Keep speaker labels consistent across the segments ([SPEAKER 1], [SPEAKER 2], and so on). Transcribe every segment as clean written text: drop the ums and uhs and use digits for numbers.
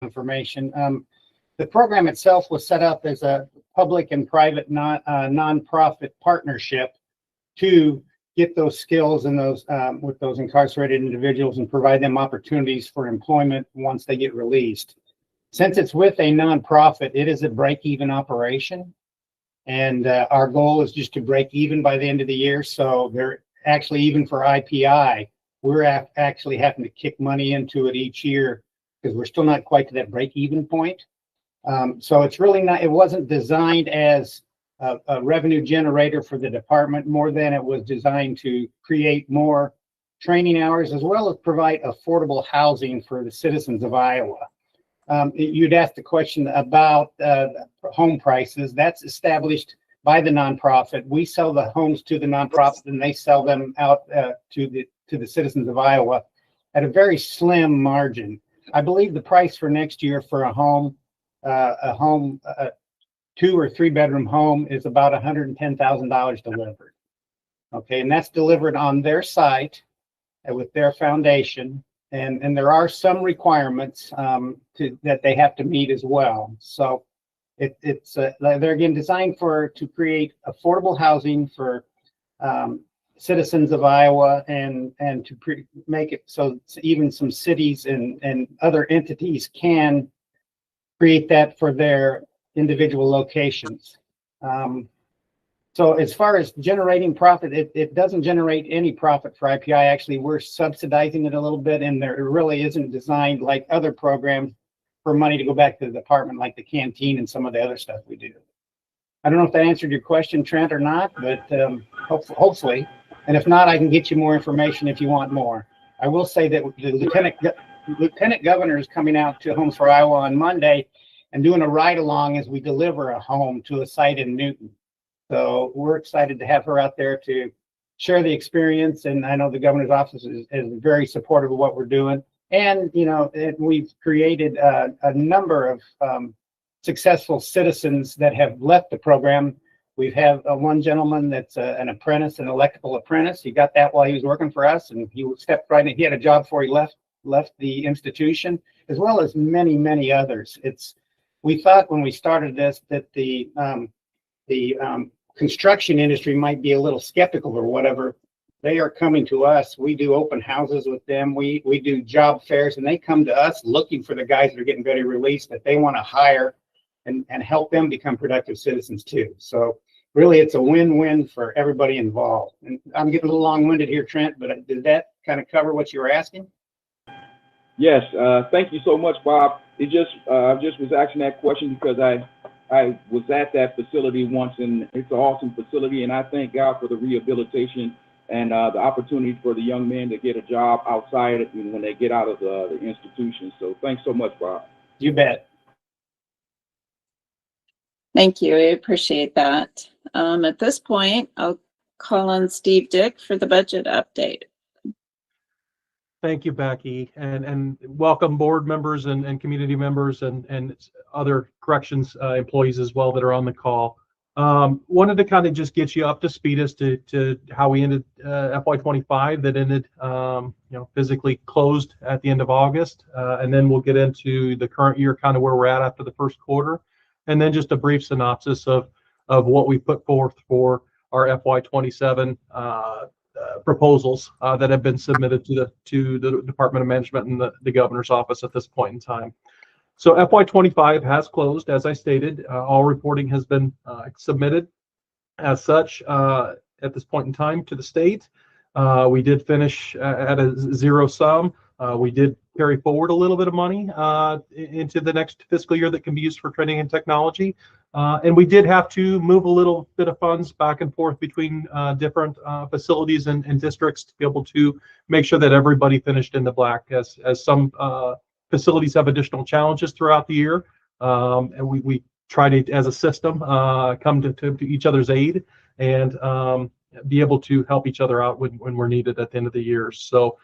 [SPEAKER 1] information. The program itself was set up as a public and private nonprofit partnership to get those skills and those with those incarcerated individuals and provide them opportunities for employment once they get released. Since it's with a nonprofit, it is a break-even operation, and our goal is just to break even by the end of the year. So they're actually, even for IPI, we're actually having to kick money into it each year because we're still not quite to that break-even point. So it's really not, it wasn't designed as a revenue generator for the department more than it was designed to create more training hours as well as provide affordable housing for the citizens of Iowa. You'd asked the question about home prices. That's established by the nonprofit. We sell the homes to the nonprofit and they sell them out to the citizens of Iowa at a very slim margin. I believe the price for next year for a 2 or 3 bedroom home is about $110,000 delivered. Okay, and that's delivered on their site with their foundation, and there are some requirements that they have to meet as well. So they're again designed to create affordable housing for citizens of Iowa and to make it so even some cities and other entities can create that for their individual locations. So as far as generating profit, it doesn't generate any profit for IPI. Actually, we're subsidizing it a little bit, and it really isn't designed like other programs for money to go back to the department, like the canteen and some of the other stuff we do. I don't know if that answered your question, Trent, or not, but hopefully. And if not, I can get you more information if you want more. I will say that the Lieutenant Governor is coming out to Homes for Iowa on Monday and doing a ride-along as we deliver a home to a site in Newton. So we're excited to have her out there to share the experience, and I know the governor's office is very supportive of what we're doing. And, you know, we've created a number of successful citizens that have left the program. We have one gentleman that's an apprentice, an electrical apprentice. He got that while he was working for us, and he stepped right in. He had a job before he left the institution, as well as many, many others. We thought when we started this that the construction industry might be a little skeptical or whatever. They are coming to us. We do open houses with them. We do job fairs, and they come to us looking for the guys that are getting ready to release that they want to hire and help them become productive citizens too. So really, it's a win-win for everybody involved. And I'm getting a little long-winded here, Trent, but did that kind of cover what you were asking?
[SPEAKER 2] Yes, thank you so much, Bob. I just was asking that question because I was at that facility once, and it's an awesome facility, and I thank God for the rehabilitation and the opportunity for the young men to get a job outside when they get out of the institution. So thanks so much, Bob.
[SPEAKER 1] You bet.
[SPEAKER 3] Thank you. I appreciate that. At this point, I'll call on Steve Dick for the budget update.
[SPEAKER 4] Thank you, Becky, and welcome board members and community members and other corrections employees as well that are on the call. Wanted to kind of just get you up to speed as to how we ended FY25 that ended, physically closed at the end of August, and then we'll get into the current year, kind of where we're at after the first quarter, and then just a brief synopsis of what we put forth for our FY27 proposals that have been submitted to the Department of Management and the governor's office at this point in time. So FY25 has closed, as I stated. All reporting has been submitted as such at this point in time to the state. We did finish at a zero sum. We did carry forward a little bit of money into the next fiscal year that can be used for training and technology. And we did have to move a little bit of funds back and forth between different facilities and districts to be able to make sure that everybody finished in the black, as some facilities have additional challenges throughout the year. And we try to, as a system, come to each other's aid and be able to help each other out when we're needed at the end of the year. So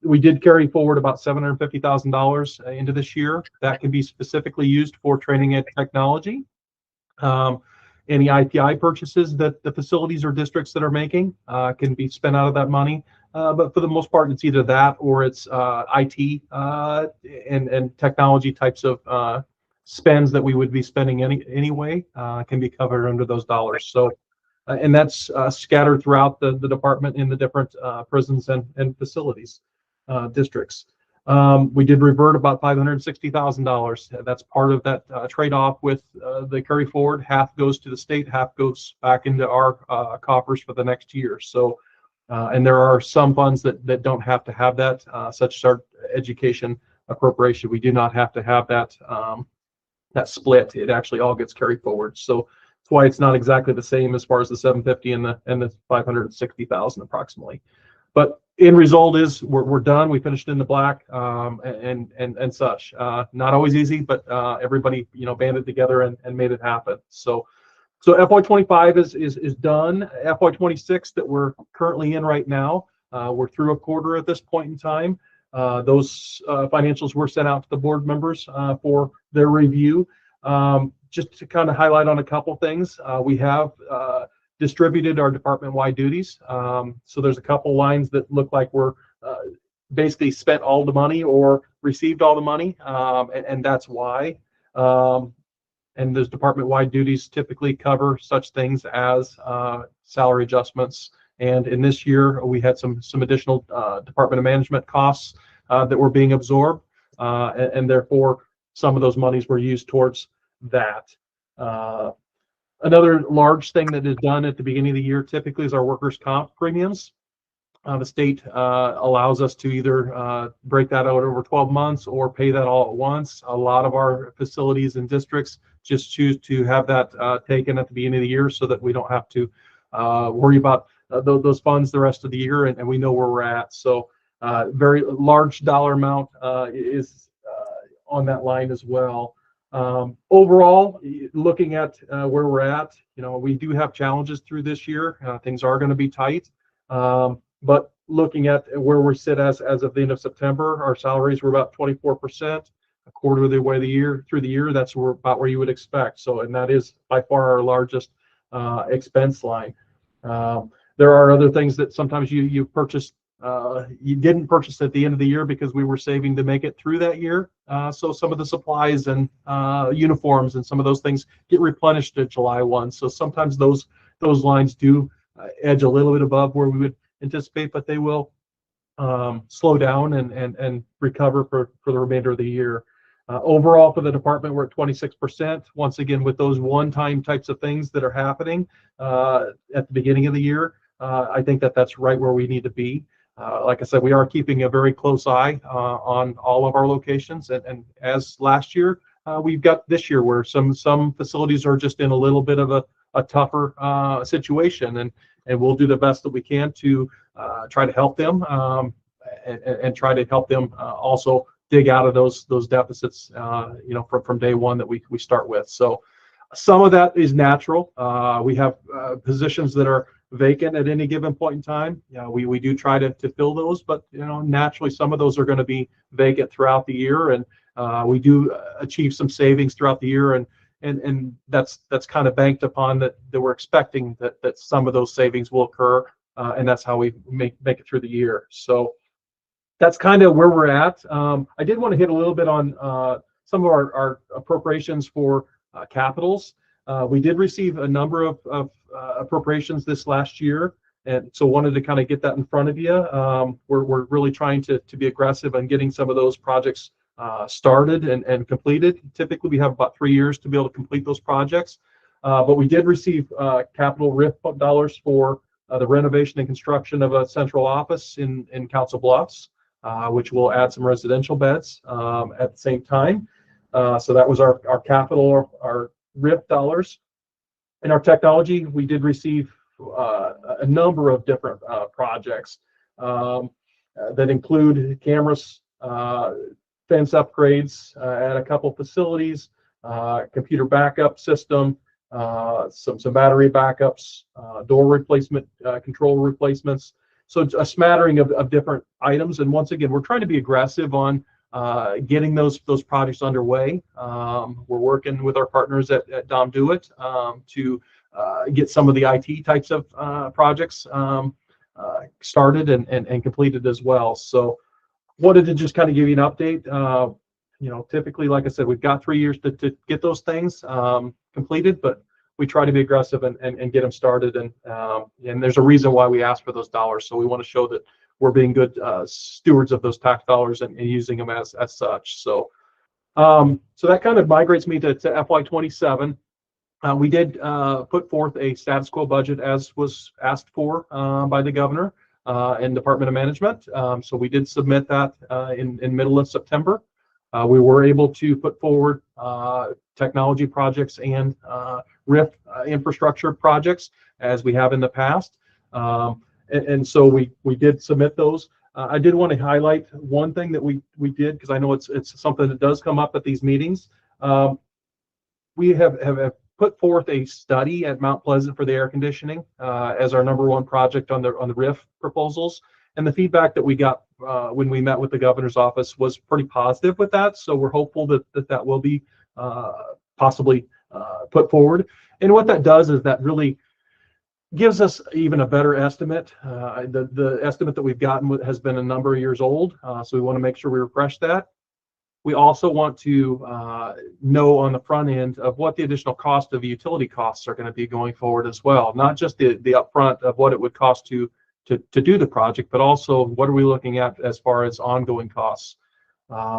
[SPEAKER 4] we did carry forward about $750,000 into this year. That can be specifically used for training and technology. Any IPI purchases that the facilities or districts that are making can be spent out of that money. but for the most part, it's either that or it's IT and technology types of spends that we would be spending anyway can be covered under those dollars. So, and that's scattered throughout the department in the different prisons and facilities districts. We did revert about $560,000. That's part of that trade-off with the carry forward. Half goes to the state, half goes back into our coffers for the next year. So, and there are some funds that don't have to have that, such as our education appropriation. We do not have to have that that split. It actually all gets carried forward. So that's why it's not exactly the same as far as the 750 and the 560,000 approximately. But end result is we're done. We finished in the black and such. Not always easy, but everybody banded together and made it happen. So FY25 is done. FY26 that we're currently in right now, we're through a quarter at this point in time. Those financials were sent out to the board members for their review. Just to kind of highlight on a couple things, we have distributed our department-wide duties. So there's a couple lines that look like we're basically spent all the money or received all the money, and that's why. And those department-wide duties typically cover such things as salary adjustments. And in this year, we had some additional Department of Management costs that were being absorbed, and therefore some of those monies were used towards that. Another large thing that is done at the beginning of the year typically is our workers' comp premiums. The state allows us to either break that out over 12 months or pay that all at once. A lot of our facilities and districts just choose to have that taken at the beginning of the year so that we don't have to worry about those funds the rest of the year, and we know where we're at. So very large dollar amount is on that line as well. Overall, looking at where we're at, we do have challenges through this year. Things are going to be tight, but looking at where we sit as of the end of September, our salaries were about 24%, a quarter of the way through the year. That's about where you would expect. So, and that is by far our largest expense line. There are other things that sometimes you purchase. You didn't purchase at the end of the year because we were saving to make it through that year. So some of the supplies and uniforms and some of those things get replenished at July 1. So sometimes those lines do edge a little bit above where we would anticipate, but they will slow down and recover for the remainder of the year. Overall for the department, we're at 26%. Once again, with those one-time types of things that are happening at the beginning of the year, I think that's right where we need to be. Like I said, we are keeping a very close eye on all of our locations, and as last year, we've got this year where some facilities are just in a little bit of a tougher situation, and we'll do the best that we can to try to help them and try to help them also dig out of those deficits, from day one that we start with. So some of that is natural. We have positions that are vacant at any given point in time. We do try to fill those, but naturally some of those are going to be vacant throughout the year, and we do achieve some savings throughout the year, and that's kind of banked upon that we're expecting that some of those savings will occur, and that's how we make it through the year. So that's kind of where we're at. I did want to hit a little bit on some of our appropriations for capitals. We did receive a number of appropriations this last year, and so wanted to kind of get that in front of you. We're really trying to be aggressive on getting some of those projects started and completed. Typically, we have about 3 years to be able to complete those projects, but we did receive capital RIF dollars for the renovation and construction of a central office in Council Bluffs, which will add some residential beds at the same time. So that was our capital, our RIF dollars. In our technology, we did receive a number of different projects that include cameras, fence upgrades at a couple facilities, computer backup system, some battery backups, door replacement, control replacements. So a smattering of different items. And once again, we're trying to be aggressive on getting those projects underway. We're working with our partners at Dom Do It to get some of the IT types of projects started and completed as well. So wanted to just kind of give you an update. Typically, like I said, we've got 3 years to get those things completed, but we try to be aggressive and get them started. And there's a reason why we ask for those dollars. So we want to show that we're being good stewards of those tax dollars and using them as such. So that kind of migrates me to FY27. We did put forth a status quo budget as was asked for by the governor and Department of Management. So we did submit that in middle of September. We were able to put forward technology projects and RIF infrastructure projects as we have in the past. And so we did submit those. I did want to highlight one thing that we did, because I know it's something that does come up at these meetings. We have put forth a study at Mount Pleasant for the air conditioning as our #1 project on the RIF proposals. And the feedback that we got when we met with the governor's office was pretty positive with that. So we're hopeful that will be possibly put forward. And what that does is that really gives us even a better estimate. The estimate that we've gotten has been a number of years old, so we want to make sure we refresh that. We also want to know on the front end of what the additional cost of utility costs are going to be going forward as well. Not just the upfront of what it would cost to do the project, but also what are we looking at as far as ongoing costs.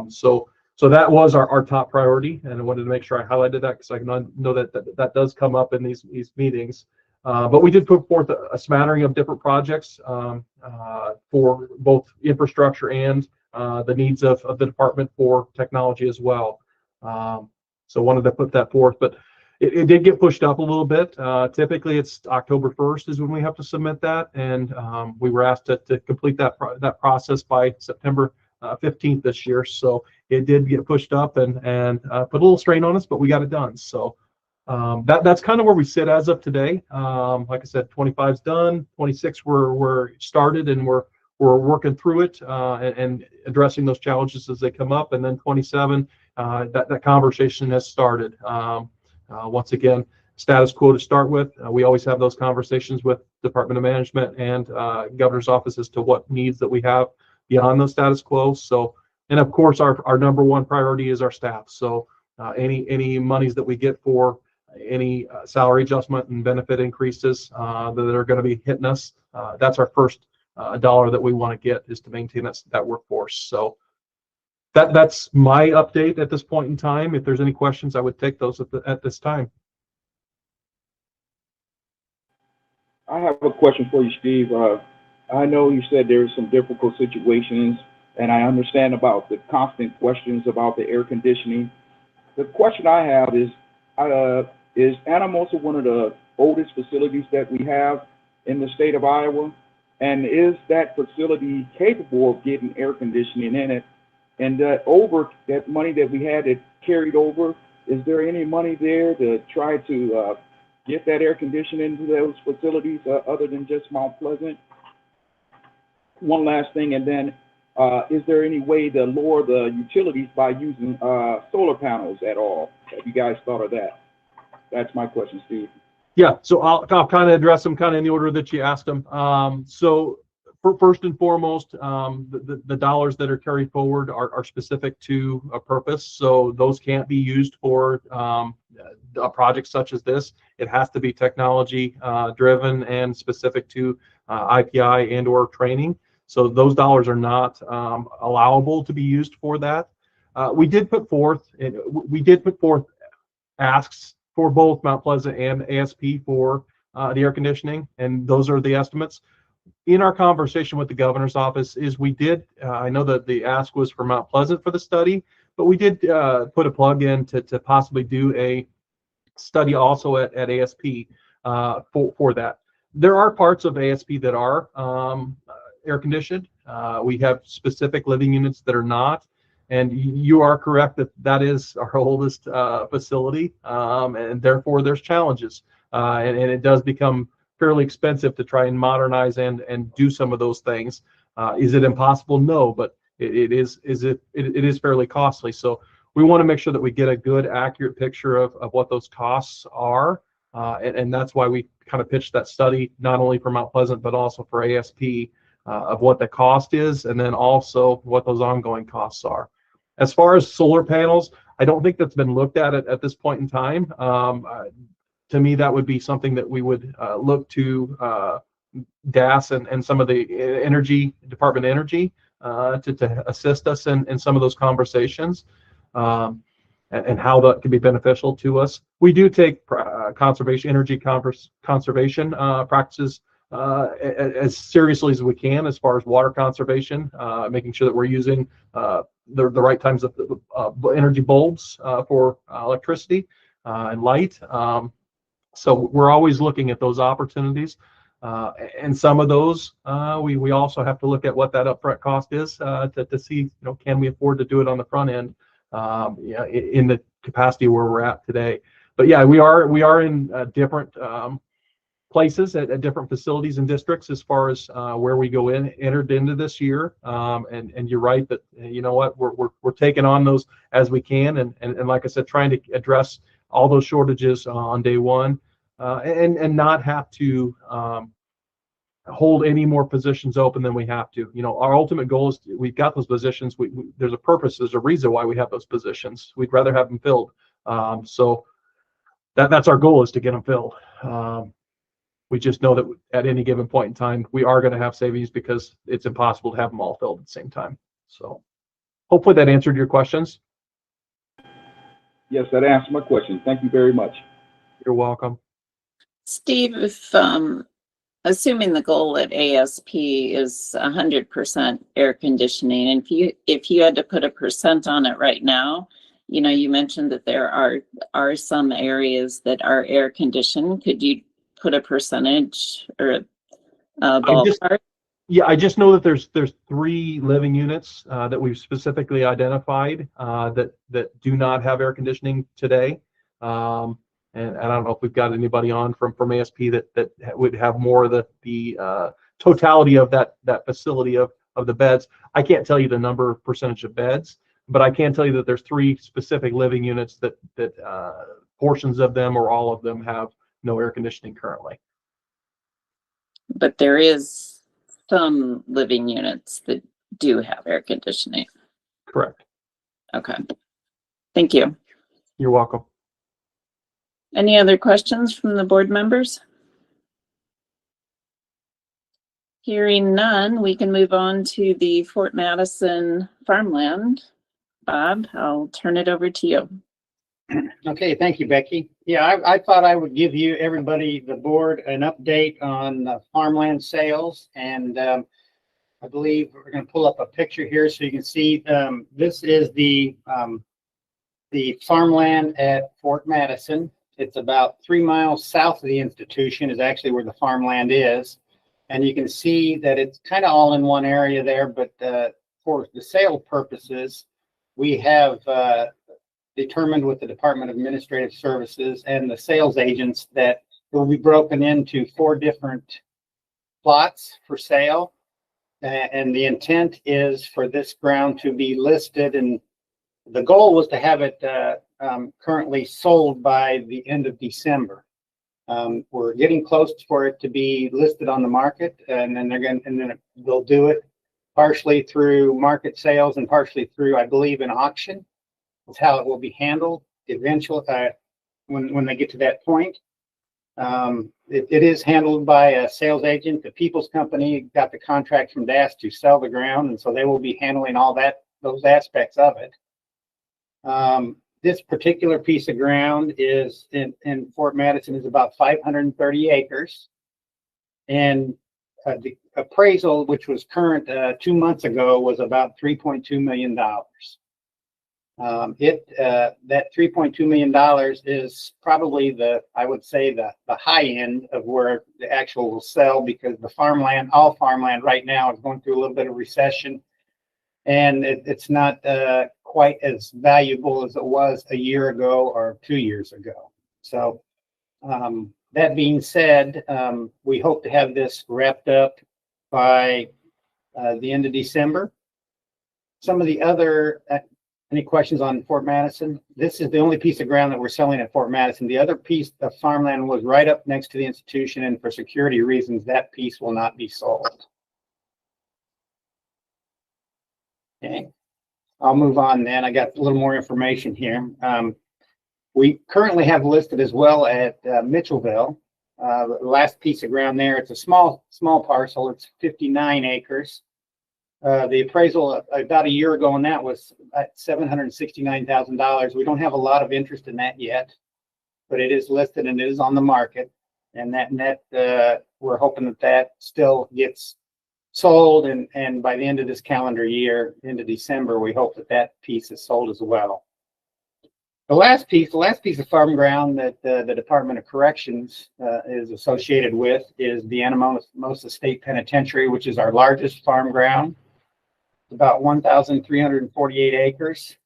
[SPEAKER 4] So that was our top priority, and I wanted to make sure I highlighted that because I know that does come up in these meetings. But we did put forth a smattering of different projects for both infrastructure and the needs of the department for technology as well. So wanted to put that forth, but it did get pushed up a little bit. Typically, it's October 1st is when we have to submit that, and we were asked to complete that process by September 15th this year. So it did get pushed up and put a little strain on us, but we got it done. So that's kind of where we sit as of today. Like I said, 25's done, 26 we're started, and we're working through it and addressing those challenges as they come up. And then 27, that conversation has started. Once again, status quo to start with. We always have those conversations with Department of Management and Governor's Office as to what needs that we have beyond those status quo. So, and of course, our #1 priority is our staff. So any monies that we get for any salary adjustment and benefit increases that are going to be hitting us, that's our first dollar that we want to get, is to maintain that workforce. So that's my update at this point in time. If there's any questions, I would take those at this time.
[SPEAKER 2] I have a question for you, Steve. I know you said there's some difficult situations, and I understand about the constant questions about the air conditioning. The question I have is Anamosa one of the oldest facilities that we have in the state of Iowa? And is that facility capable of getting air conditioning in it? And that money that we had that carried over, is there any money there to try to get that air conditioning into those facilities other than just Mount Pleasant? One last thing, and then is there any way to lower the utilities by using solar panels at all? Have you guys thought of that? That's my question, Steve.
[SPEAKER 4] Yeah, so I'll kind of address them kind of in the order that you asked them. So first and foremost, the dollars that are carried forward are specific to a purpose. So those can't be used for a project such as this. It has to be technology driven and specific to IPI and or training. So those dollars are not allowable to be used for that. We did put forth asks for both Mount Pleasant and ASP for the air conditioning, and those are the estimates. In our conversation with the governor's office, I know that the ask was for Mount Pleasant for the study, but we did put a plug in to possibly do a study also at ASP for that. There are parts of ASP that are air conditioned. We have specific living units that are not. And you are correct that is our oldest facility, and therefore there's challenges, and it does become fairly expensive to try and modernize and do some of those things. Is it impossible? No, but it is fairly costly. So we want to make sure that we get a good, accurate picture of what those costs are, and that's why we kind of pitched that study, not only for Mount Pleasant, but also for ASP, of what the cost is, and then also what those ongoing costs are. As far as solar panels, I don't think that's been looked at this point in time. To me, that would be something that we would look to DAS and some of the energy department energy to assist us in some of those conversations, and how that can be beneficial to us. We do take energy conservation practices as seriously as we can, as far as water conservation, making sure that we're using the right types of energy bulbs for electricity and light. So we're always looking at those opportunities. And some of those, we also have to look at what that upfront cost is to see, can we afford to do it on the front end, in the capacity where we're at today. But yeah, we are in different places at different facilities and districts as far as where we entered into this year. And you're right that, what, we're taking on those as we can. And like I said, trying to address all those shortages on day one, and not have to hold any more positions open than we have to. Our ultimate goal is we've got those positions. There's a purpose, there's a reason why we have those positions. We'd rather have them filled. So that's our goal, is to get them filled. We just know that at any given point in time, we are going to have savings because it's impossible to have them all filled at the same time. So hopefully that answered your questions.
[SPEAKER 2] Yes, that answered my question. Thank you very much.
[SPEAKER 4] You're welcome.
[SPEAKER 3] Steve, if assuming the goal at ASP is 100% air conditioning, and if you had to put a percent on it right now, you mentioned that there are some areas that are air conditioned. Could you put a percentage or a ballpark?
[SPEAKER 4] I just know that there's 3 living units that we've specifically identified that do not have air conditioning today. And I don't know if we've got anybody on from ASP that would have more of the totality of that facility of the beds. I can't tell you the percentage of beds, but I can tell you that there's 3 specific living units that portions of them or all of them have no air conditioning currently.
[SPEAKER 3] But there is some living units that do have air conditioning.
[SPEAKER 4] Correct.
[SPEAKER 3] Okay. Thank you.
[SPEAKER 4] You're welcome.
[SPEAKER 3] Any other questions from the board members? Hearing none, we can move on to the Fort Madison farmland. Bob, I'll turn it over to you.
[SPEAKER 1] Okay, thank you, Becky. Yeah, I thought I would give everybody, the board, an update on farmland sales. And I believe we're going to pull up a picture here so you can see. This is the farmland at Fort Madison. It's about 3 miles south of the institution is actually where the farmland is. And you can see that it's kind of all in one area there, but for the sale purposes, we have determined with the Department of Administrative Services and the sales agents that will be broken into 4 different plots for sale. And the intent is for this ground to be listed, and the goal was to have it currently sold by the end of December. We're getting close for it to be listed on the market, and then they'll do it partially through market sales and partially through, I believe, an auction. Is how it will be handled eventually when they get to that point. It is handled by a sales agent. The People's Company got the contract from DAS to sell the ground, and so they will be handling all those aspects of it. This particular piece of ground is in Fort Madison is about 530 acres. And the appraisal, which was current 2 months ago, was about $3.2 million. That $3.2 million is probably I would say the high end of where the actual will sell, because all farmland right now is going through a little bit of recession, and it's not quite as valuable as it was a year ago or 2 years ago. So that being said, we hope to have this wrapped up by the end of December. Some of the other Any questions on Fort Madison? This is the only piece of ground that we're selling at Fort Madison. The other piece of farmland was right up next to the institution, and for security reasons, that piece will not be sold. Okay, I'll move on then. I got a little more information here. We currently have listed as well at Mitchellville. The last piece of ground there, it's a small parcel. It's 59 acres. The appraisal about a year ago on that was at $769,000. We don't have a lot of interest in that yet, but it is listed and it is on the market. And we're hoping that that still gets sold. And by the end of this calendar year, into December, we hope that that piece is sold as well. The last piece of farm ground that the Department of Corrections is associated with is the Anamosa State Penitentiary, which is our largest farm ground. About 1,348 acres.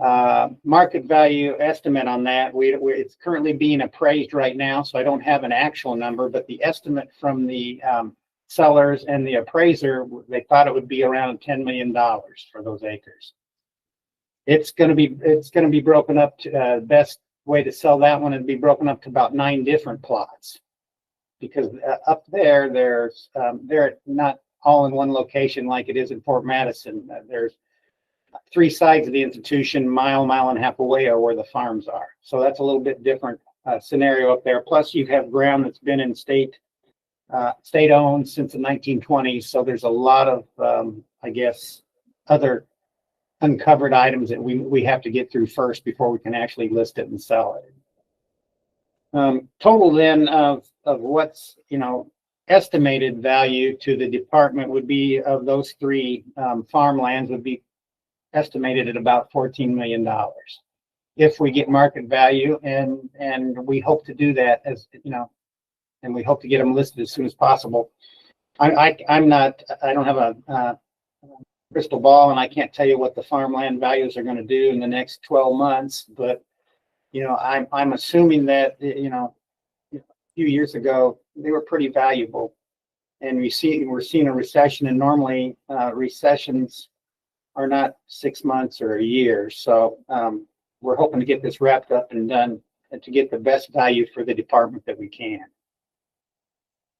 [SPEAKER 1] Market value estimate on that, it's currently being appraised right now, so I don't have an actual number, but the estimate from the sellers and the appraiser, they thought it would be around $10 million for those acres. It's going to be broken up to best way to sell that one would be broken up to about 9 different plots, because up there they're not all in one location like it is in Fort Madison. There's 3 sides of the institution, mile and a half away are where the farms are. So that's a little bit different scenario up there. Plus you have ground that's been in state owned since the 1920s. So there's a lot of, I guess, other uncovered items that we have to get through first before we can actually list it and sell it. Total then of what's, estimated value to the department would be of those 3 farmlands would be estimated at about $14 million if we get market value, and we hope to do that and we hope to get them listed as soon as possible. I don't have a crystal ball, and I can't tell you what the farmland values are going to do in the next 12 months, but I'm assuming that a few years ago they were pretty valuable, and we're seeing a recession, and normally recessions are not 6 months or a year. So we're hoping to get this wrapped up and done and to get the best value for the department that we can.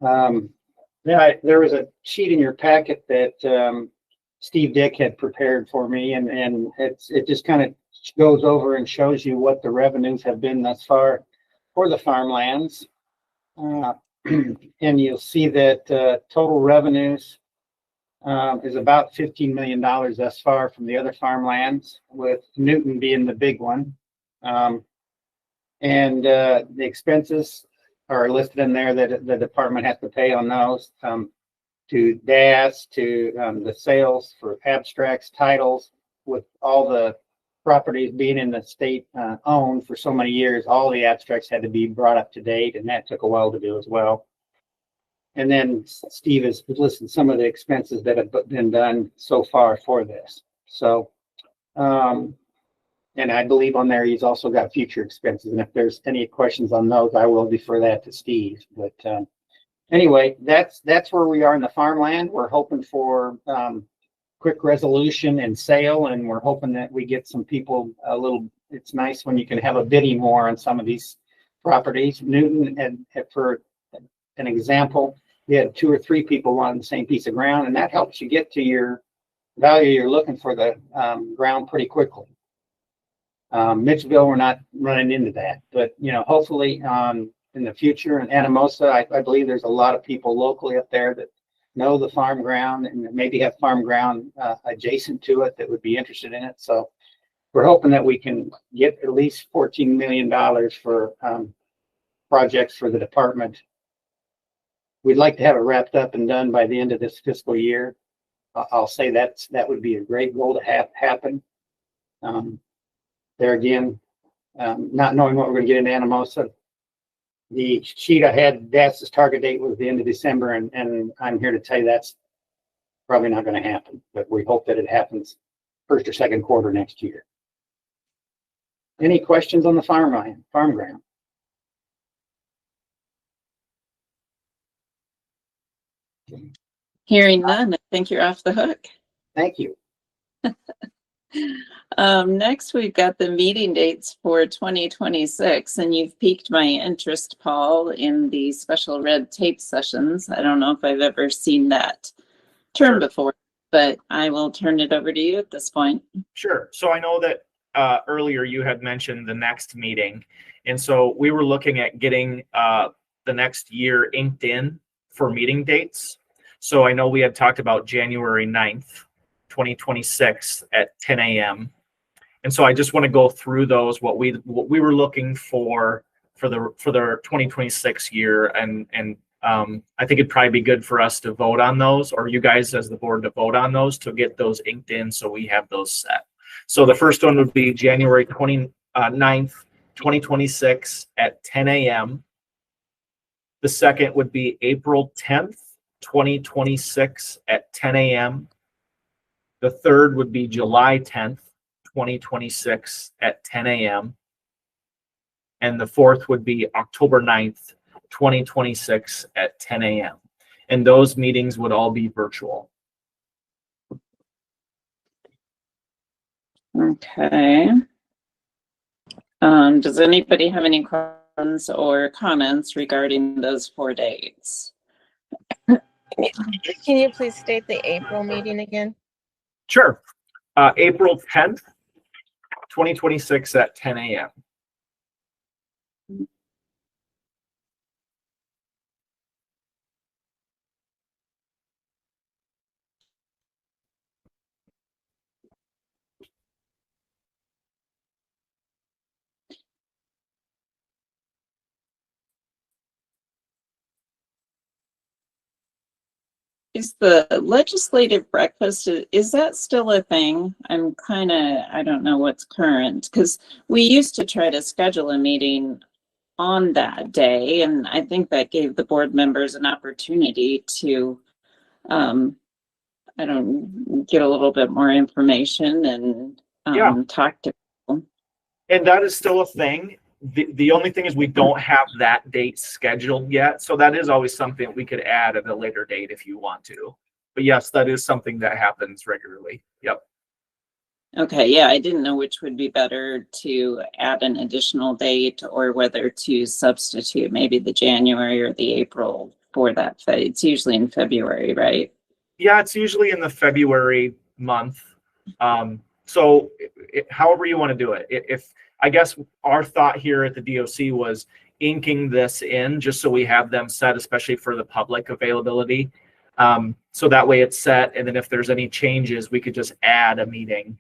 [SPEAKER 1] There was a sheet in your packet that Steve Dick had prepared for me, and it just kind of goes over and shows you what the revenues have been thus far for the farmlands. And you'll see that total revenues is about $15 million thus far from the other farmlands, with Newton being the big one. And the expenses are listed in there that the department has to pay on those, to DAS, to the sales for abstracts, titles, with all the properties being in the state owned for so many years. All the abstracts had to be brought up to date, and that took a while to do as well. And then Steve has listed some of the expenses that have been done so far for this. So, and I believe on there he's also got future expenses. And if there's any questions on those, I will defer that to Steve. But anyway, that's where we are in the farmland. We're hoping for quick resolution and sale, and we're hoping that we get some people it's nice when you can have a bidding war on some of these properties. Newton, and for an example, we had 2 or 3 people wanting the same piece of ground, and that helps you get to your value you're looking for the ground pretty quickly. Mitchellville, we're not running into that, but hopefully in the future, in Anamosa, I believe there's a lot of people locally up there that know the farm ground and maybe have farm ground adjacent to it that would be interested in it. So we're hoping that we can get at least $14 million for projects for the department. We'd like to have it wrapped up and done by the end of this fiscal year. I'll say that would be a great goal to have happen. There again, not knowing what we're going to get in Anamosa, the sheet I had, DAS's target date was the end of December, and I'm here to tell you that's probably not going to happen, but we hope that it happens first or second quarter next year. Any questions on the farm ground?
[SPEAKER 3] Hearing none, I think you're off the hook.
[SPEAKER 1] Thank you.
[SPEAKER 3] Next, we've got the meeting dates for 2026, and you've piqued my interest, Paul, in the special red tape sessions. I don't know if I've ever seen that term before, but I will turn it over to you at this point.
[SPEAKER 5] Sure. So I know that earlier you had mentioned the next meeting. And so we were looking at getting the next year inked in for meeting dates. So I know we had talked about January 9th, 2026 at 10 a.m. And so I just want to go through those, what we were looking for the 2026 year. And I think it'd probably be good for us to vote on those, or you guys as the board to vote on those to get those inked in so we have those set. So the first one would be January 29th, 2026 at 10 a.m. The second would be April 10th, 2026 at 10 a.m. The third would be July 10th, 2026 at 10 a.m. And the fourth would be October 9th, 2026 at 10 a.m. And those meetings would all be virtual.
[SPEAKER 3] Okay. Does anybody have any questions or comments regarding those 4 dates?
[SPEAKER 6] Can you please state the April meeting again?
[SPEAKER 5] Sure. April 10th, 2026 at 10 a.m.
[SPEAKER 3] Is the legislative breakfast, is that still a thing? I don't know what's current, because we used to try to schedule a meeting on that day, and I think that gave the board members an opportunity to, get a little bit more information and talk to people.
[SPEAKER 5] And that is still a thing. The only thing is we don't have that date scheduled yet. So that is always something we could add at a later date if you want to. But yes, that is something that happens regularly. Yep.
[SPEAKER 3] Okay, yeah, I didn't know which would be better, to add an additional date or whether to substitute maybe the January or the April for that. It's usually in February, right?
[SPEAKER 5] Yeah, it's usually in the February month. So however you want to do it. If I guess our thought here at the DOC was inking this in just so we have them set, especially for the public availability. So that way it's set. And then if there's any changes, we could just add a meeting.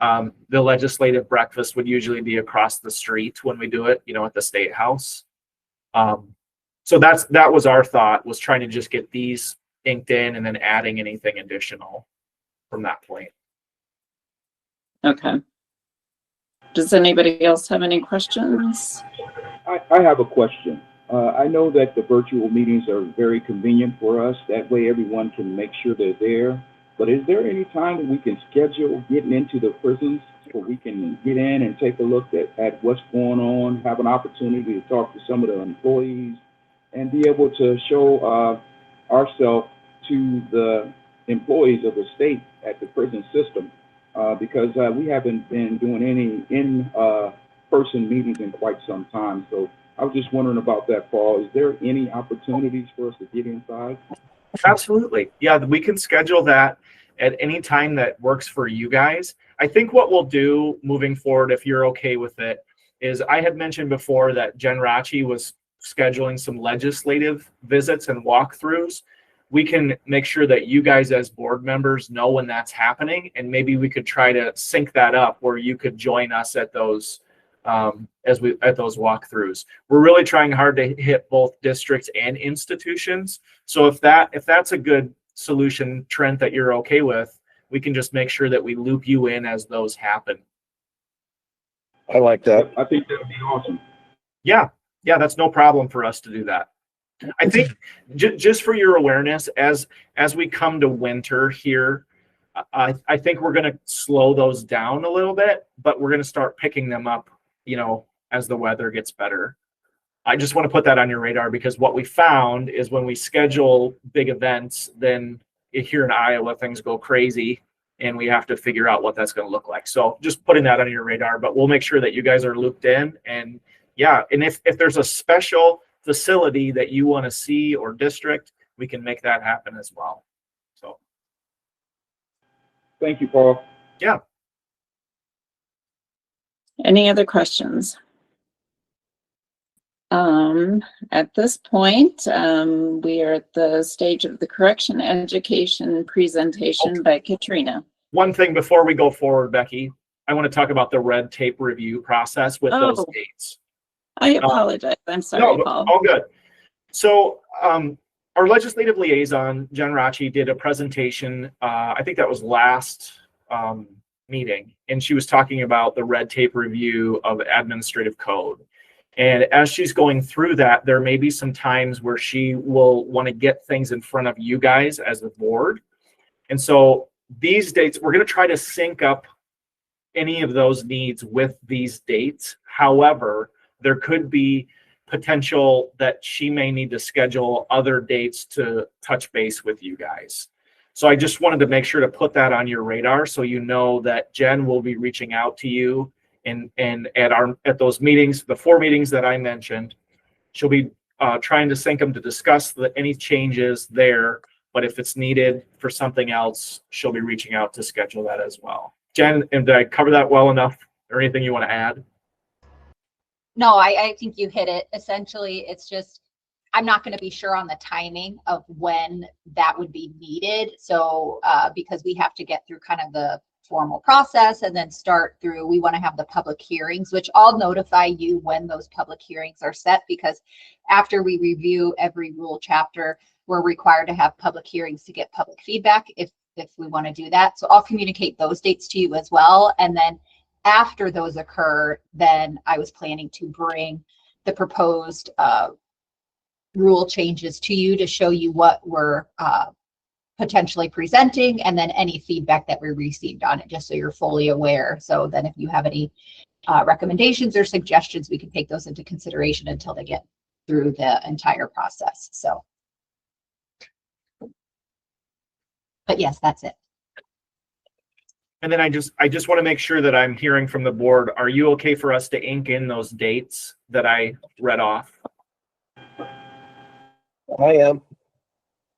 [SPEAKER 5] The legislative breakfast would usually be across the street when we do it, at the State House. So that was our thought, was trying to just get these inked in and then adding anything additional from that point.
[SPEAKER 3] Okay. Does anybody else have any questions?
[SPEAKER 2] I have a question. I know that the virtual meetings are very convenient for us. That way everyone can make sure they're there. But is there any time that we can schedule getting into the prisons where we can get in and take a look at what's going on, have an opportunity to talk to some of the employees, and be able to show ourselves to the employees of the state at the prison system? Because we haven't been doing any in-person meetings in quite some time. So I was just wondering about that, Paul. Is there any opportunities for us to get inside?
[SPEAKER 5] Absolutely. Yeah, we can schedule that at any time that works for you guys. I think what we'll do moving forward, if you're okay with it, is I had mentioned before that Jen Rachi was scheduling some legislative visits and walkthroughs. We can make sure that you guys as board members know when that's happening, and maybe we could try to sync that up where you could join us at those at those walkthroughs. We're really trying hard to hit both districts and institutions. So if that's a good solution, Trent, that you're okay with, we can just make sure that we loop you in as those happen.
[SPEAKER 7] I like that.
[SPEAKER 2] I think that would be awesome.
[SPEAKER 5] Yeah, that's no problem for us to do that. I think just for your awareness, as we come to winter here, I think we're going to slow those down a little bit, but we're going to start picking them up, as the weather gets better. I just want to put that on your radar, because what we found is when we schedule big events, then here in Iowa, things go crazy and we have to figure out what that's going to look like. So just putting that on your radar, but we'll make sure that you guys are looped in. And yeah, and if there's a special facility that you want to see or district, we can make that happen as well. So
[SPEAKER 2] Thank you, Paul.
[SPEAKER 5] yeah.
[SPEAKER 3] Any other questions? At this point, we are at the stage of the correction education presentation by Katrina.
[SPEAKER 5] One thing before we go forward, Becky, I want to talk about the red tape review process with those
[SPEAKER 3] Oh.
[SPEAKER 5] dates.
[SPEAKER 3] I apologize. I'm sorry,
[SPEAKER 5] No,
[SPEAKER 3] Paul.
[SPEAKER 5] all good. So our legislative liaison, Jen Rachi, did a presentation, I think that was last meeting, and she was talking about the red tape review of administrative code. And as she's going through that, there may be some times where she will want to get things in front of you guys as a board. And so these dates, we're going to try to sync up any of those needs with these dates. However, there could be potential that she may need to schedule other dates to touch base with you guys. So I just wanted to make sure to put that on your radar so you know that Jen will be reaching out to you and at those meetings, the 4 meetings that I mentioned, she'll be trying to sync them to discuss any changes there. But if it's needed for something else, she'll be reaching out to schedule that as well. Jen, did I cover that well enough, or anything you want to add?
[SPEAKER 8] No, I think you hit it. Essentially, it's just, I'm not going to be sure on the timing of when that would be needed. So because we have to get through kind of the formal process and then start through, we want to have the public hearings, which I'll notify you when those public hearings are set, because after we review every rule chapter, we're required to have public hearings to get public feedback if we want to do that. So I'll communicate those dates to you as well. And then after those occur, then I was planning to bring the proposed rule changes to you to show you what we're potentially presenting, and then any feedback that we received on it, just so you're fully aware. So then if you have any recommendations or suggestions, we can take those into consideration until they get through the entire process. So, but yes, that's it.
[SPEAKER 5] And then I just want to make sure that I'm hearing from the board. Are you okay for us to ink in those dates that I read off?
[SPEAKER 7] I am.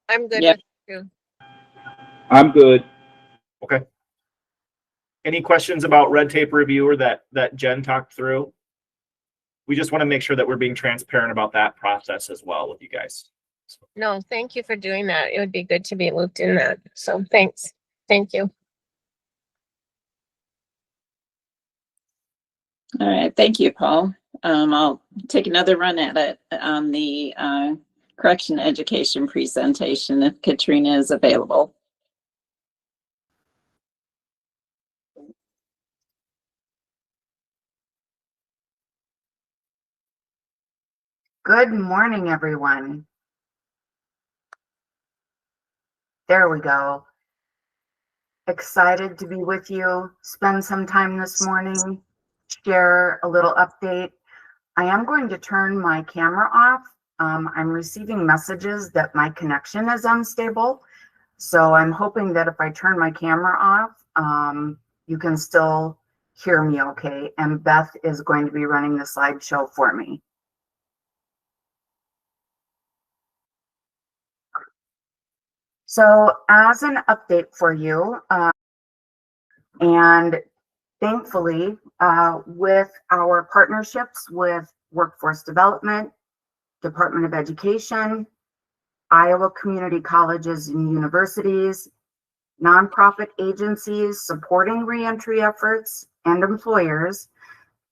[SPEAKER 6] I'm good
[SPEAKER 3] Yep.
[SPEAKER 6] with you.
[SPEAKER 2] I'm good.
[SPEAKER 5] Okay. Any questions about red tape reviewer that Jen talked through? We just want to make sure that we're being transparent about that process as well with you guys.
[SPEAKER 6] No, thank you for doing that. It would be good to be looped in that. So thanks. Thank you.
[SPEAKER 3] All right, thank you, Paul. I'll take another run at it on the correction education presentation if Katrina is available.
[SPEAKER 9] Good morning, everyone. There we go. Excited to be with you, spend some time this morning, share a little update. I am going to turn my camera off. I'm receiving messages that my connection is unstable. So I'm hoping that if I turn my camera off, you can still hear me okay. And Beth is going to be running the slideshow for me. So as an update for you, and thankfully, with our partnerships with Workforce Development, Department of Education, Iowa Community Colleges and Universities, nonprofit agencies supporting reentry efforts, and employers,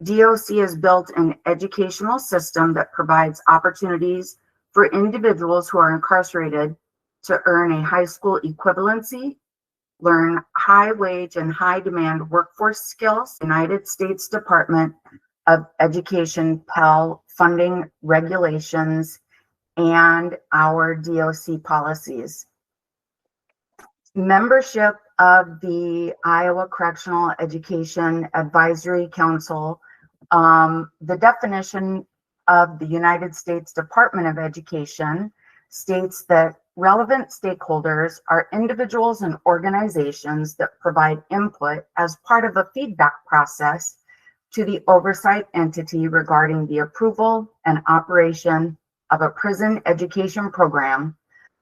[SPEAKER 9] DOC has built an educational system that provides opportunities for individuals who are incarcerated to earn a high school equivalency, learn high wage and high demand workforce skills. United States Department of Education Pell funding regulations and our DOC policies. Membership of the Iowa Correctional Education Advisory Council, the definition of the United States Department of Education states that relevant stakeholders are individuals and organizations that provide input as part of a feedback process to the oversight entity regarding the approval and operation of a prison education program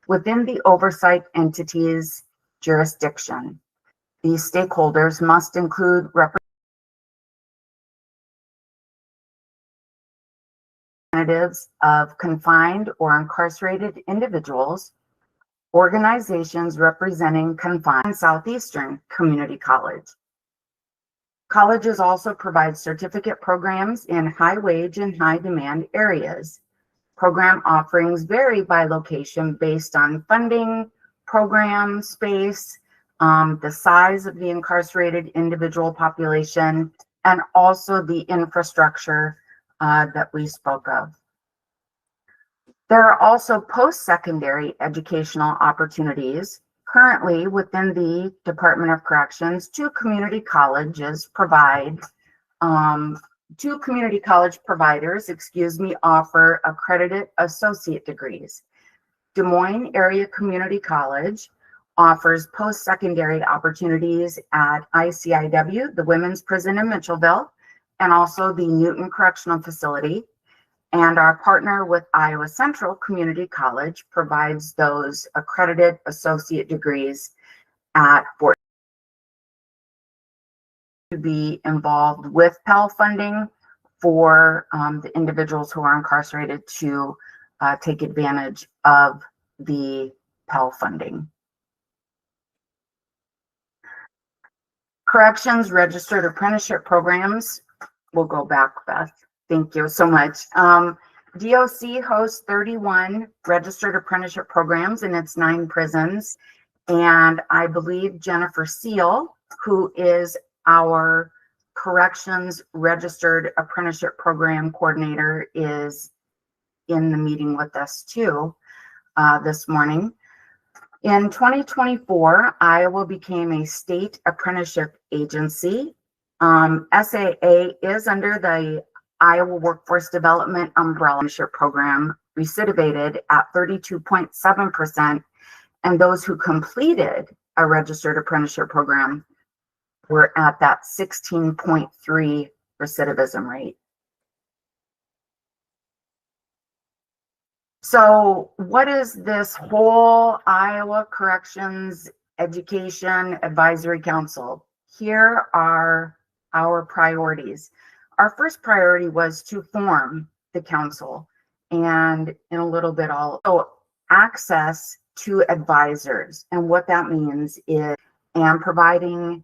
[SPEAKER 9] within the oversight entity's jurisdiction. These stakeholders must include representatives of confined or incarcerated individuals, organizations representing confined Southeastern Community College. Colleges also provide certificate programs in high wage and high demand areas. Program offerings vary by location based on funding, program space, the size of the incarcerated individual population, and also the infrastructure that we spoke of. There are also post-secondary educational opportunities. Currently, within the Department of Corrections, two community college providers, offer accredited associate degrees. Des Moines Area Community College offers post-secondary opportunities at ICIW, the Women's Prison in Mitchellville, and also the Newton Correctional Facility. And our partner with Iowa Central Community College provides those accredited associate degrees at Fort to be involved with Pell funding for the individuals who are incarcerated to take advantage of the Pell funding. Corrections registered apprenticeship programs. We'll go back, Beth. Thank you so much. DOC hosts 31 registered apprenticeship programs in its 9 prisons. And I believe Jennifer Seal, who is our corrections registered apprenticeship program coordinator, is in the meeting with us too this morning. In 2024, Iowa became a state apprenticeship agency. SAA is under the Iowa Workforce Development Umbrella Apprenticeship Program, recidivated at 32.7%, and those who completed a registered apprenticeship program were at that 16.3 recidivism rate. So what is this whole Iowa Corrections Education Advisory Council? Here are our priorities. Our first priority was to form the council, and in a little bit also access to advisors. And what that means is providing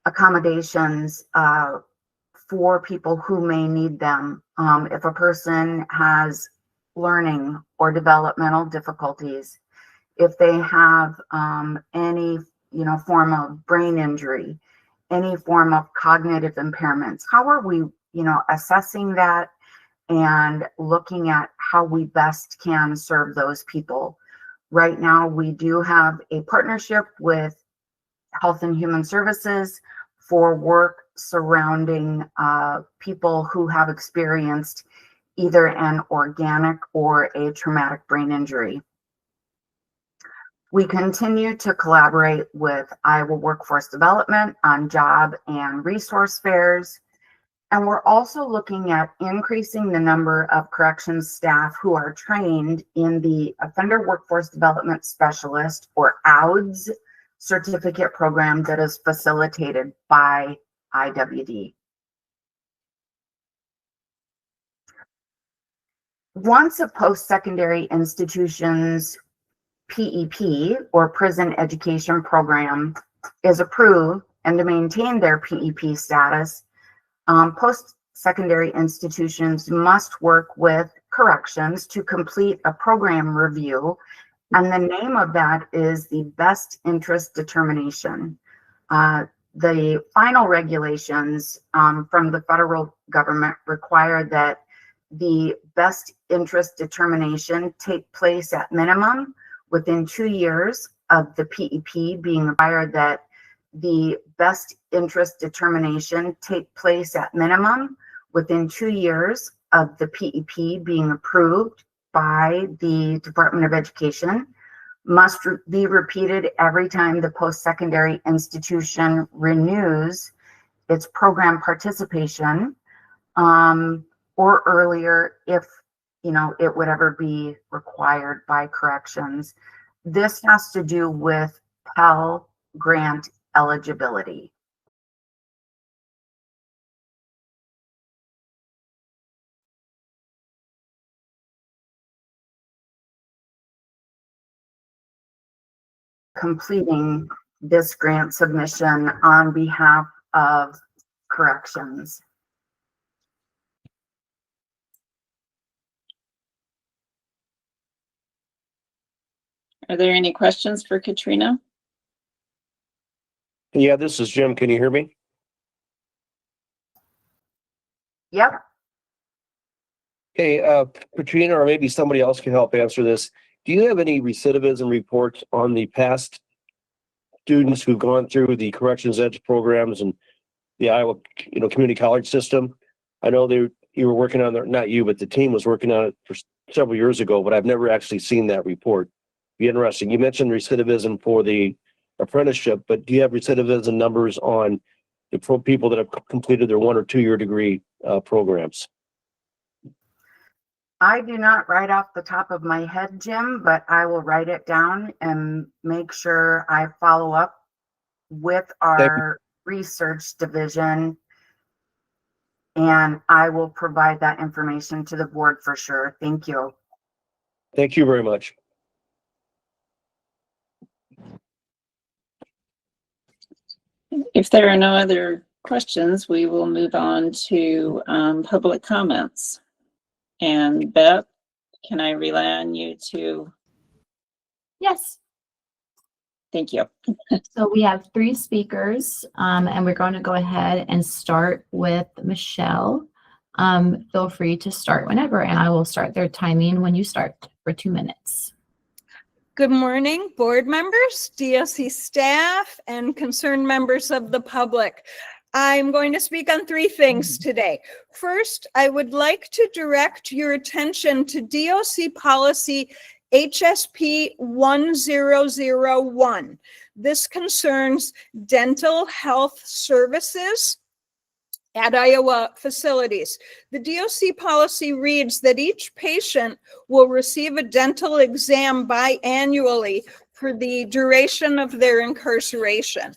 [SPEAKER 9] accommodations for people who may need them. If a person has learning or developmental difficulties, if they have any form of brain injury, any form of cognitive impairments, how are we assessing that and looking at how we best can serve those people? Right now, we do have a partnership with Health and Human Services for work surrounding people who have experienced either an organic or a traumatic brain injury. We continue to collaborate with Iowa Workforce Development on job and resource fairs. And we're also looking at increasing the number of corrections staff who are trained in the Offender Workforce Development Specialist, or OWDS, certificate program that is facilitated by IWD. Once a post-secondary institution's PEP, or prison education program, is approved, and to maintain their PEP status, post-secondary institutions must work with corrections to complete a program review, and the name of that is the best interest determination. The final regulations from the federal government require that the best interest determination take place at minimum within 2 years of the PEP being required, that the best interest determination take place at minimum within 2 years of the PEP being approved by the Department of Education. must be repeated every time the post-secondary institution renews its program participation, or earlier if, it would ever be required by corrections. This has to do with Pell Grant eligibility. Completing this grant submission on behalf of corrections.
[SPEAKER 3] Are there any questions for Katrina?
[SPEAKER 7] Yeah, this is Jim. Can you hear me?
[SPEAKER 9] Yep.
[SPEAKER 7] Hey, Katrina, or maybe somebody else can help answer this. Do you have any recidivism reports on the past students who've gone through the Corrections Edge programs and the Iowa, community college system? I know you were working on it, not you, but the team was working on it for several years ago, but I've never actually seen that report. Be interesting. You mentioned recidivism for the apprenticeship, but do you have recidivism numbers on the people that have completed their 1 or 2 year degree programs?
[SPEAKER 9] I do not write off the top of my head, Jim, but I will write it down and make sure I follow up with our research division, and I will provide that information to the board for sure. Thank you.
[SPEAKER 7] Thank you very much.
[SPEAKER 3] If there are no other questions, we will move on to public comments. And Beth, can I rely on you to?
[SPEAKER 10] Yes.
[SPEAKER 3] Thank you.
[SPEAKER 10] So we have 3 speakers, and we're going to go ahead and start with Michelle. Feel free to start whenever, and I will start their timing when you start for 2 minutes.
[SPEAKER 11] Good morning, board members, DOC staff, and concerned members of the public. I'm going to speak on 3 things today. First, I would like to direct your attention to DOC policy HSP 1001. This concerns dental health services at Iowa facilities. The DOC policy reads that each patient will receive a dental exam biannually for the duration of their incarceration.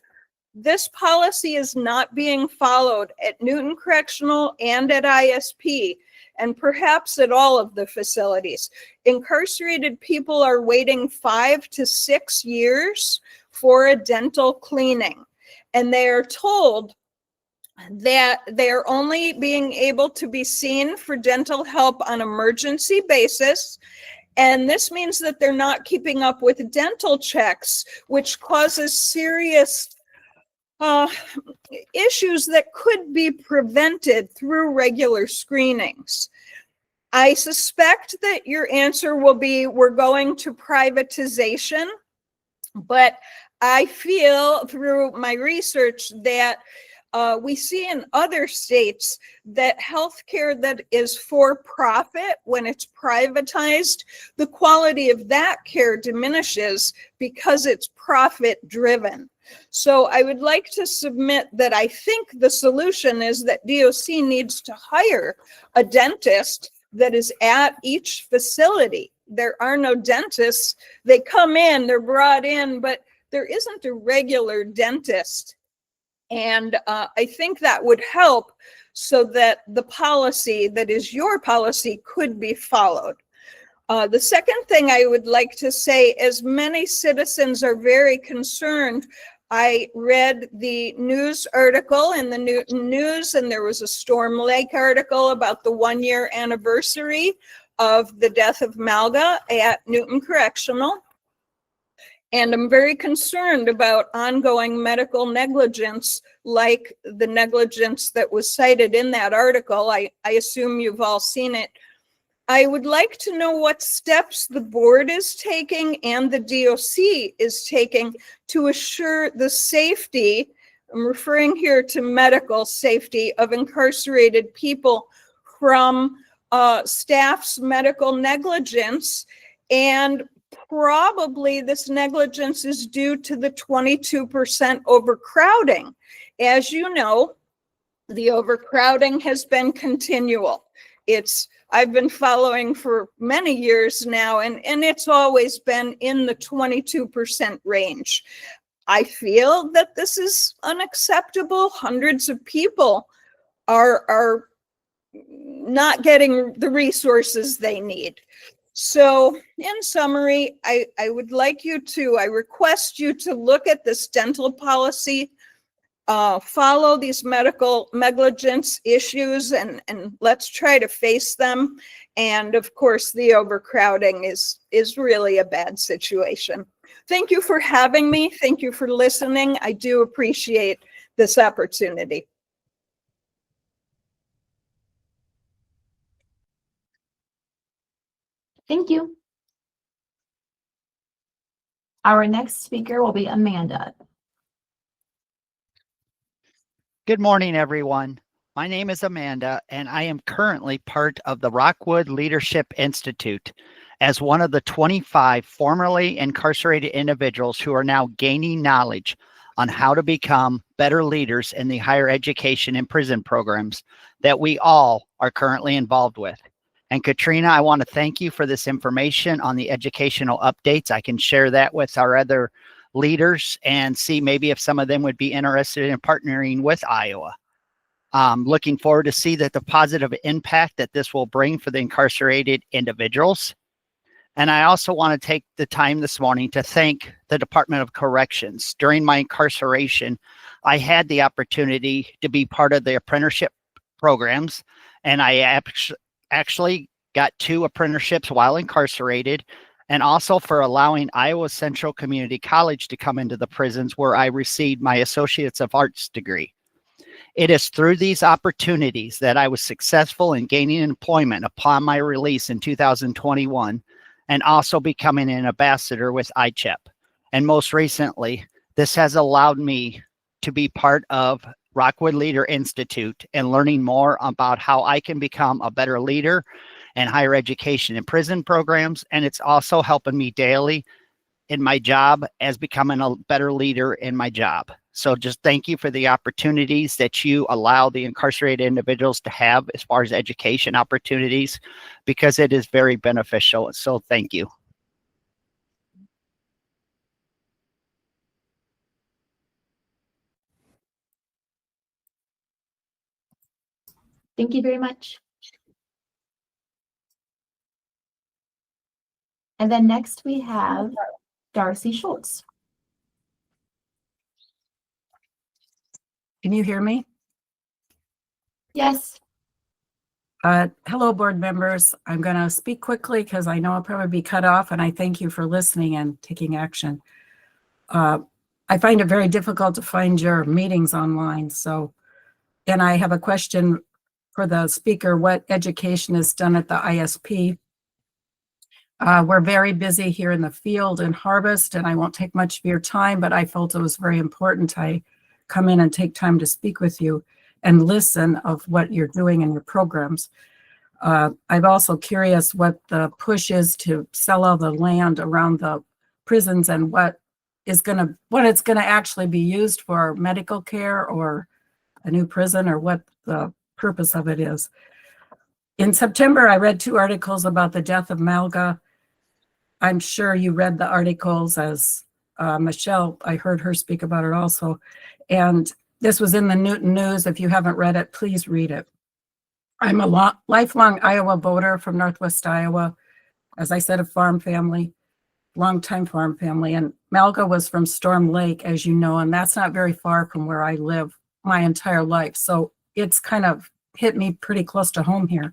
[SPEAKER 11] This policy is not being followed at Newton Correctional and at ISP, and perhaps at all of the facilities. Incarcerated people are waiting 5 to 6 years for a dental cleaning, and they are told that they're only being able to be seen for dental help on emergency basis. And this means that they're not keeping up with dental checks, which causes serious issues that could be prevented through regular screenings. I suspect that your answer will be, we're going to privatization, but I feel through my research that we see in other states that healthcare that is for profit, when it's privatized, the quality of that care diminishes because it's profit driven. So I would like to submit that I think the solution is that DOC needs to hire a dentist that is at each facility. There are no dentists. They come in, they're brought in, but there isn't a regular dentist. And I think that would help so that the policy that is your policy could be followed. The second thing I would like to say, as many citizens are very concerned, I read the news article in the Newton News, and there was a Storm Lake article about the 1-year anniversary of the death of Malga at Newton Correctional. And I'm very concerned about ongoing medical negligence, like the negligence that was cited in that article. I assume you've all seen it. I would like to know what steps the board is taking and the DOC is taking to assure the safety, I'm referring here to medical safety, of incarcerated people from staff's medical negligence, and probably this negligence is due to the 22% overcrowding. As you know, the overcrowding has been continual. I've been following for many years now, and it's always been in the 22% range. I feel that this is unacceptable. Hundreds of people are not getting the resources they need. So in summary, I request you to look at this dental policy, follow these medical negligence issues, and let's try to face them. And of course, the overcrowding is really a bad situation. Thank you for having me. Thank you for listening. I do appreciate this opportunity.
[SPEAKER 10] Thank you. Our next speaker will be Amanda.
[SPEAKER 12] Good morning, everyone. My name is Amanda, and I am currently part of the Rockwood Leadership Institute as one of the 25 formerly incarcerated individuals who are now gaining knowledge on how to become better leaders in the higher education and prison programs that we all are currently involved with. And Katrina, I want to thank you for this information on the educational updates. I can share that with our other leaders and see maybe if some of them would be interested in partnering with Iowa. Looking forward to see that the positive impact that this will bring for the incarcerated individuals. And I also want to take the time this morning to thank the Department of Corrections. During my incarceration, I had the opportunity to be part of the apprenticeship programs, and I actually got 2 apprenticeships while incarcerated, and also for allowing Iowa Central Community College to come into the prisons where I received my Associates of Arts degree. It is through these opportunities that I was successful in gaining employment upon my release in 2021, and also becoming an ambassador with ICHEP. And most recently, this has allowed me to be part of Rockwood Leader Institute and learning more about how I can become a better leader in higher education and prison programs. And it's also helping me daily in my job as becoming a better leader in my job. So just thank you for the opportunities that you allow the incarcerated individuals to have as far as education opportunities, because it is very beneficial. So thank you.
[SPEAKER 10] Thank you very much. And then next we have Darcy Schultz.
[SPEAKER 13] Can you hear me?
[SPEAKER 10] Yes.
[SPEAKER 13] Hello, board members. I'm going to speak quickly because I know I'll probably be cut off, and I thank you for listening and taking action. I find it very difficult to find your meetings online. And I have a question for the speaker. What education is done at the ISP? We're very busy here in the field in Harvest, and I won't take much of your time, but I felt it was very important I come in and take time to speak with you and listen of what you're doing in your programs. I'm also curious what the push is to sell all the land around the prisons and what it's going to actually be used for, medical care or a new prison, or what the purpose of it is. In September, I read 2 articles about the death of Malga. I'm sure you read the articles, as Michelle, I heard her speak about it also. And this was in the Newton News. If you haven't read it, please read it. I'm a lifelong Iowa voter from Northwest Iowa. As I said, a farm family, longtime farm family. And Malga was from Storm Lake, as you know, and that's not very far from where I live my entire life. So it's kind of hit me pretty close to home here.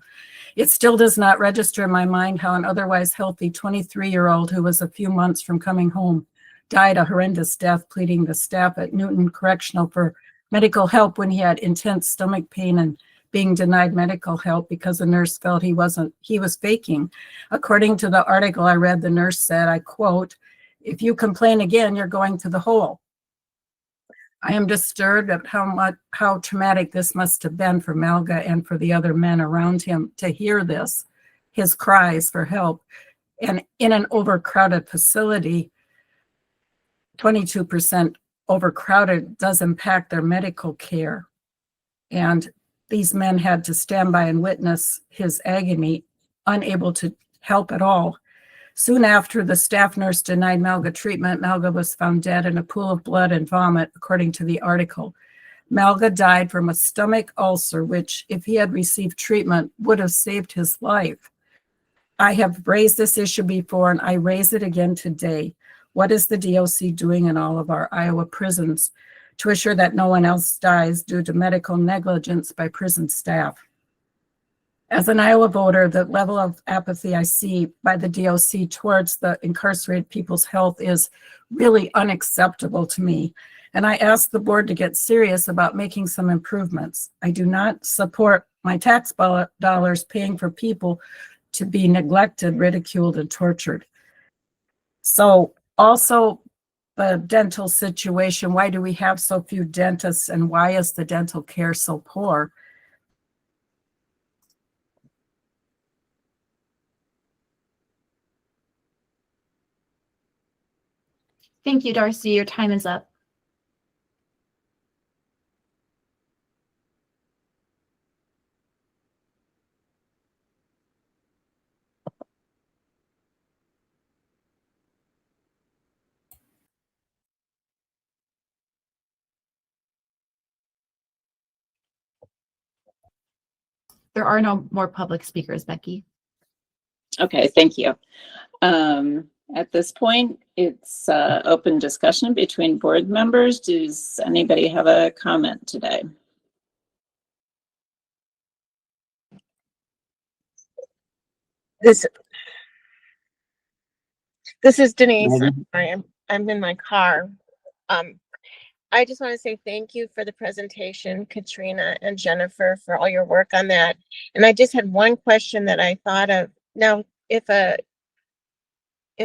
[SPEAKER 13] It still does not register in my mind how an otherwise healthy 23-year-old who was a few months from coming home died a horrendous death, pleading the staff at Newton Correctional for medical help when he had intense stomach pain and being denied medical help because the nurse felt he was faking. According to the article I read, the nurse said, I quote, "If you complain again, you're going to the hole." I am disturbed at how traumatic this must have been for Malga and for the other men around him to hear this, his cries for help. And in an overcrowded facility, 22% overcrowded does impact their medical care. And these men had to stand by and witness his agony, unable to help at all. Soon after the staff nurse denied Malga treatment, Malga was found dead in a pool of blood and vomit, according to the article. Malga died from a stomach ulcer, which, if he had received treatment, would have saved his life. I have raised this issue before, and I raise it again today. What is the DOC doing in all of our Iowa prisons to assure that no one else dies due to medical negligence by prison staff? As an Iowa voter, the level of apathy I see by the DOC towards the incarcerated people's health is really unacceptable to me. And I ask the board to get serious about making some improvements. I do not support my tax dollars paying for people to be neglected, ridiculed, and tortured. So also the dental situation, why do we have so few dentists and why is the dental care so poor?
[SPEAKER 10] Thank you, Darcy. Your time is up. There are no more public speakers, Becky.
[SPEAKER 3] Okay, thank you. At this point, it's open discussion between board members. Does anybody have a comment today?
[SPEAKER 6] This is Denise. I'm in my car. I just want to say thank you for the presentation, Katrina and Jennifer, for all your work on that. And I just had one question that I thought of. Now, if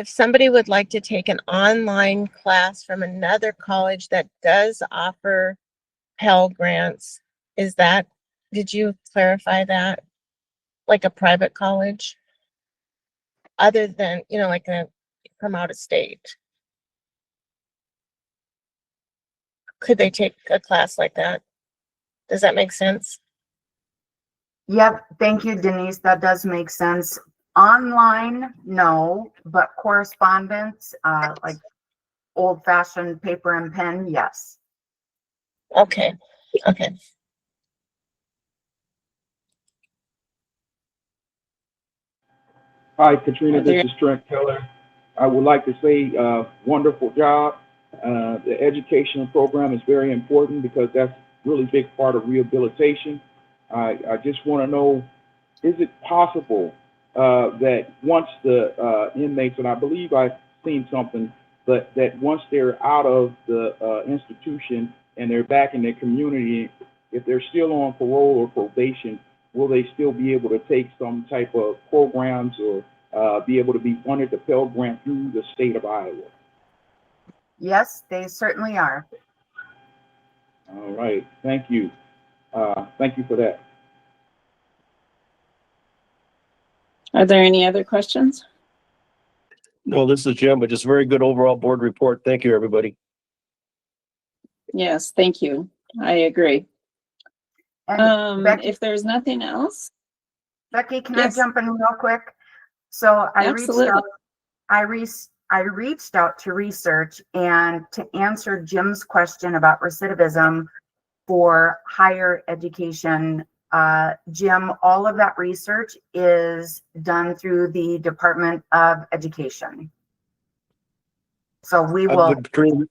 [SPEAKER 6] somebody would like to take an online class from another college that does offer Pell Grants, did you clarify that? Like a private college? Other than, like from out of state? Could they take a class like that? Does that make sense?
[SPEAKER 9] Yep, thank you, Denise. That does make sense. Online, no, but correspondence, like old-fashioned paper and pen, yes.
[SPEAKER 6] Okay.
[SPEAKER 2] Hi, Katrina, this is Trent Keller. I would like to say wonderful job. The educational program is very important because that's really big part of rehabilitation. I just want to know, is it possible that once the inmates, and I believe I've seen something, but that once they're out of the institution and they're back in their community, if they're still on parole or probation, will they still be able to take some type of programs or be able to be funded the Pell Grant through the state of Iowa?
[SPEAKER 9] Yes, they certainly are.
[SPEAKER 2] All right, thank you. Thank you for that.
[SPEAKER 3] Are there any other questions?
[SPEAKER 7] No, this is Jim, but just very good overall board report. Thank you, everybody.
[SPEAKER 3] Yes, thank you. I agree.
[SPEAKER 9] And Becky,
[SPEAKER 3] If there's nothing else,
[SPEAKER 9] Becky, can
[SPEAKER 3] yes.
[SPEAKER 9] I jump in real quick? So I
[SPEAKER 3] Absolutely.
[SPEAKER 9] reached out to research and to answer Jim's question about recidivism for higher education. Jim, all of that research is done through the Department of Education. So we'll check in
[SPEAKER 7] Katrina,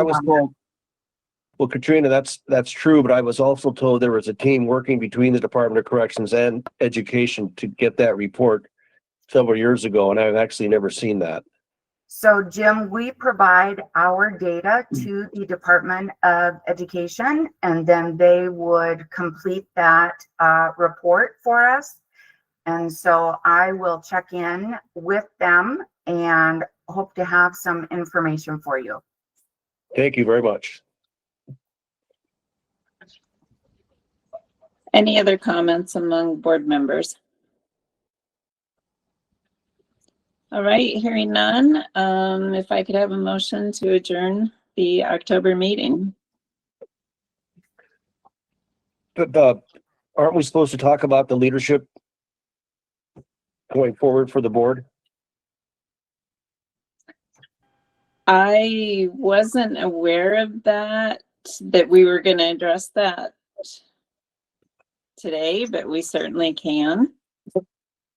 [SPEAKER 9] on that.
[SPEAKER 7] well, Katrina, that's true, but I was also told there was a team working between the Department of Corrections and Education to get that report several years ago, and I've actually never seen that.
[SPEAKER 9] So Jim, we provide our data to the Department of Education, and then they would complete that report for us. And so I will check in with them and hope to have some information for you.
[SPEAKER 7] Thank you very much.
[SPEAKER 3] Any other comments among board members? All right, hearing none, if I could have a motion to adjourn the October meeting.
[SPEAKER 7] But aren't we supposed to talk about the leadership going forward for the board?
[SPEAKER 3] I wasn't aware of that we were going to address that today, but we certainly can.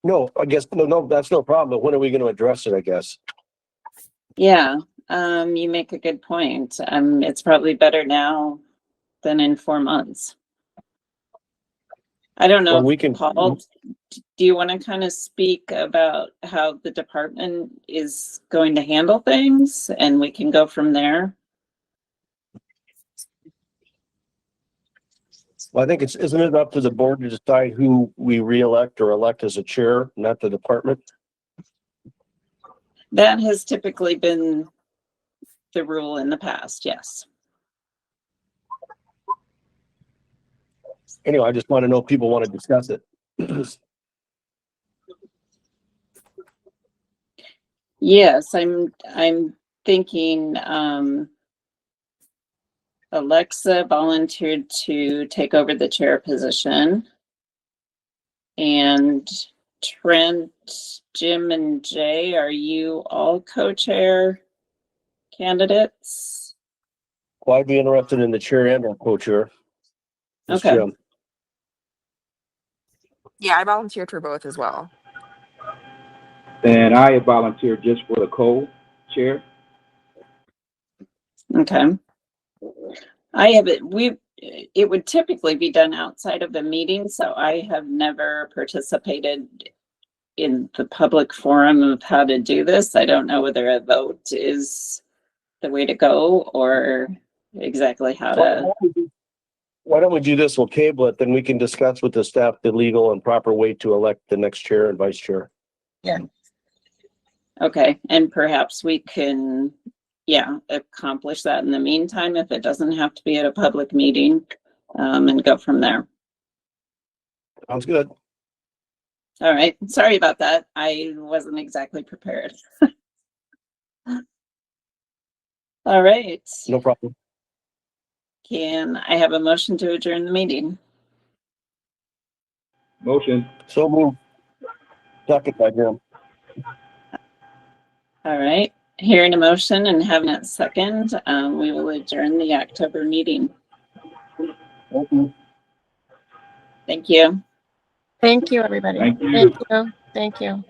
[SPEAKER 7] No, I guess, no, that's no problem. But when are we going to address it, I guess?
[SPEAKER 3] Yeah, you make a good point. It's probably better now than in 4 months. I don't know,
[SPEAKER 7] Well, we can,
[SPEAKER 3] Paul, do you want to kind of speak about how the department is going to handle things, and we can go from there?
[SPEAKER 7] well, I think isn't it up to the board to decide who we re-elect or elect as a chair, not the department?
[SPEAKER 3] That has typically been the rule in the past, yes.
[SPEAKER 7] Anyway, I just want to know if people want to discuss it.
[SPEAKER 3] Yes, I'm thinking, Alexa volunteered to take over the chair position. And Trent, Jim, and Jay, are you all co-chair candidates?
[SPEAKER 7] Well, I'd be interested in the chair and or co-chair. Ms.
[SPEAKER 3] Okay.
[SPEAKER 7] Jim.
[SPEAKER 14] Yeah, I volunteered for both as well.
[SPEAKER 2] And I volunteered just for the co-chair.
[SPEAKER 3] Okay. It would typically be done outside of the meeting, so I have never participated in the public forum of how to do this. I don't know whether a vote is the way to go or exactly how to.
[SPEAKER 7] Why don't we do this? We'll table it, then we can discuss with the staff the legal and proper way to elect the next chair and vice chair.
[SPEAKER 14] Yeah.
[SPEAKER 3] Okay, and perhaps we can, accomplish that in the meantime if it doesn't have to be at a public meeting, and go from there.
[SPEAKER 7] Sounds good.
[SPEAKER 3] All right, sorry about that. I wasn't exactly prepared. All right.
[SPEAKER 7] No problem.
[SPEAKER 3] Can I have a motion to adjourn the meeting?
[SPEAKER 2] Motion.
[SPEAKER 7] So move. Second by Jim.
[SPEAKER 3] All right, hearing a motion and having it second, we will adjourn the October meeting.
[SPEAKER 7] Thank you.
[SPEAKER 3] Thank you.
[SPEAKER 6] Thank you, everybody.
[SPEAKER 2] Thank you.
[SPEAKER 6] Thank you. Thank you.